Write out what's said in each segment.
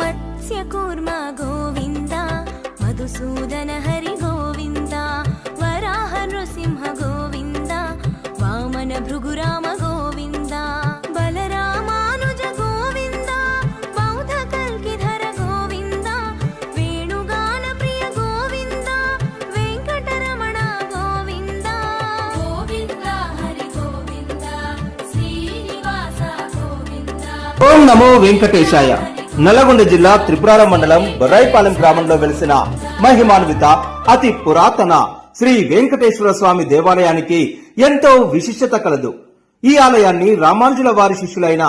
మత్స్యకూర్మ గోవింద మధుసూదన హరి గోవింద వరాహ నృసింహ గోవింద వామన భృగురామ గోవింద బలరామానుజ గోవింద బౌద్ధ కల్కిధర గోవింద వేణుగాన ప్రియ గోవింద వెంకటరమణ గోవింద గోవింద హరి గోవింద శ్రీనివాస గోవింద. ఓం నమో వెంకటేశాయ. నల్లగొండ జిల్లా త్రిపురార మండలం బొర్రాయిపాలెం గ్రామంలో వెలిసిన మహిమాన్విత అతి పురాతన శ్రీ వెంకటేశ్వర స్వామి దేవాలయానికి ఎంతో విశిష్టత కలదు. ఈ ఆలయాన్ని రామానుజుల వారి శిష్యులైన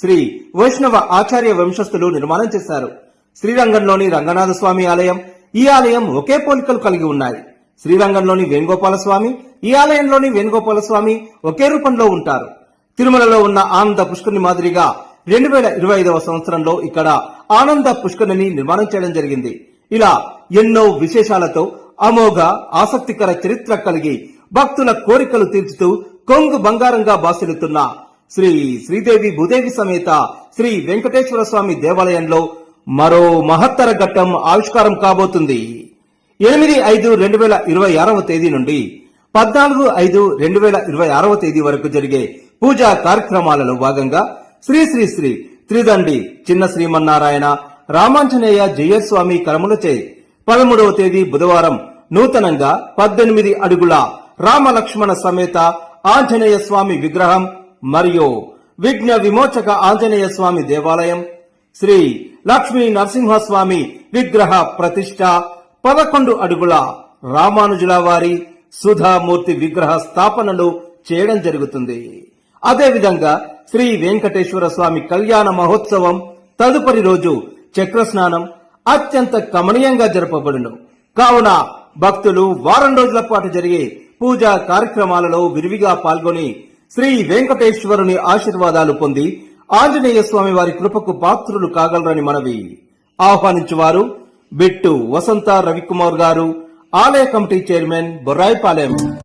శ్రీ వైష్ణవ ఆచార్య వంశస్థులు నిర్మాణం చేశారు. శ్రీరంగంలోని రంగనాథ స్వామి ఆలయం, ఈ ఆలయం ఒకే పోలికలు కలిగి ఉన్నాయి. శ్రీరంగంలోని వేణుగోపాల స్వామి, ఈ ఆలయంలోని వేణుగోపాల స్వామి ఒకే రూపంలో ఉంటారు. తిరుమలలో ఉన్న ఆనంద పుష్కరిణి మాదిరిగా 2025వ సంవత్సరంలో ఇక్కడ ఆనంద పుష్కరిణిని నిర్మాణం చేయడం జరిగింది. ఇలా ఎన్నో విశేషాలతో అమోఘ ఆసక్తికర చరిత్ర కలిగి భక్తుల కోరికలు తీర్చుతూ కొంగు బంగారంగా బాసిల్లుతున్న శ్రీ శ్రీదేవి భూదేవి సమేత శ్రీ వెంకటేశ్వర స్వామి దేవాలయంలో మరో మహత్తర ఘట్టం ఆవిష్కారం కాబోతుంది. 8/5/2026వ తేదీ నుండి 14/5/2026వ తేదీ వరకు జరిగే పూజా కార్యక్రమాలలో భాగంగా శ్రీ శ్రీ శ్రీ త్రిదండి చిన్న శ్రీమన్నారాయణ రామాంజనేయ జయస్వామి కరములచే 13వ తేదీ బుధవారం నూతనంగా 18 అడుగుల రామలక్ష్మణ సమేత ఆంజనేయ స్వామి విగ్రహం మరియు విఘ్న విమోచక ఆంజనేయ స్వామి దేవాలయం, శ్రీ లక్ష్మీ నరసింహస్వామి విగ్రహ ప్రతిష్ట, 11 అడుగుల రామానుజుల వారి సుధామూర్తి విగ్రహ స్థాపనలు చేయడం జరుగుతుంది. అదేవిధంగా శ్రీ వెంకటేశ్వర స్వామి కళ్యాణ మహోత్సవం తదుపరి రోజు చక్రస్నానం అత్యంత కమనీయంగా జరపబడును. కావున భక్తులు వారం రోజుల పాటు జరిగే పూజా కార్యక్రమాలలో విరివిగా పాల్గొని శ్రీ వెంకటేశ్వరుని ఆశీర్వాదాలు పొంది ఆంజనేయ స్వామి వారి కృపకు పాత్రులు కాగలరని మనవి. ఆహ్వానించువారు బిట్టు వసంత రవికుమార్ గారు, ఆలయ కమిటీ చైర్మన్, బొర్రాయిపాలెం.